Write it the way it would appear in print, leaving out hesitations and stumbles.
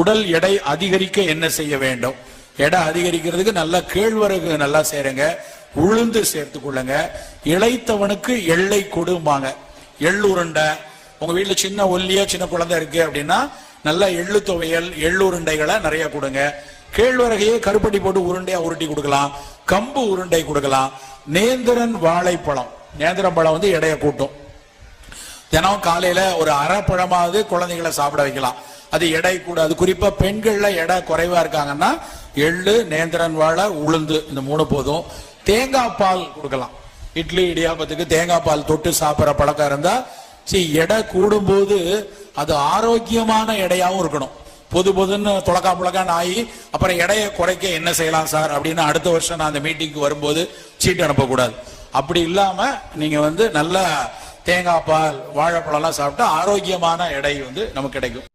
உடல் எடை அதிகரிக்க என்ன செய்ய வேண்டும்? எடை அதிகரிக்கிறதுக்கு நல்ல கேழ்வரகு நல்லா சேருங்க, உளுந்து சேர்த்து கொள்ளுங்க. இளைத்தவனுக்கு எள்ளை கொடுமாங்க. எள்ளுருண்டை, உங்க வீட்டுல சின்ன ஒல்லியா சின்ன குழந்தை இருக்கு அப்படின்னா நல்ல எள்ளு துவையல் எள்ளுருண்டைகளை நிறைய கொடுங்க. கேழ்வரகையே கருப்பட்டி போட்டு உருண்டையா உருட்டி கொடுக்கலாம், கம்பு உருண்டை கொடுக்கலாம். நேந்திரன் வாழைப்பழம், நேந்திரம் பழம் வந்து எடையை கூட்டும். தினம் காலையில ஒரு அரை பழமாவது குழந்தைகளை சாப்பிட வைக்கலாம், அது எடை கூட. அது குறிப்பா பெண்கள்ல எடை குறைவா இருக்காங்கன்னா எள்ளு, நேந்திரன் வாழை, உளுந்து, இந்த 3 போதும். தேங்காய் பால் கொடுக்கலாம். இட்லி இடியாப்பத்துக்கு தேங்காய் பால் தொட்டு சாப்பிட்ற பழக்கம் இருந்தா எடை கூடும் போது அது ஆரோக்கியமான எடையாவும் இருக்கணும். பொதுன்னு துளக்கா புளக்கான்னு ஆகி அப்புறம் எடையை குறைக்க என்ன செய்யலாம் சார் அப்படின்னு அடுத்த வருஷம் நான் அந்த மீட்டிங்க்கு வரும்போது சீட்டு அனுப்பக்கூடாது. அப்படி இல்லாம நீங்க வந்து நல்ல தேங்காய் பால் வாழைப்பழம் எல்லாம் சாப்பிட்டா ஆரோக்கியமான எடை வந்து நமக்கு கிடைக்கும்.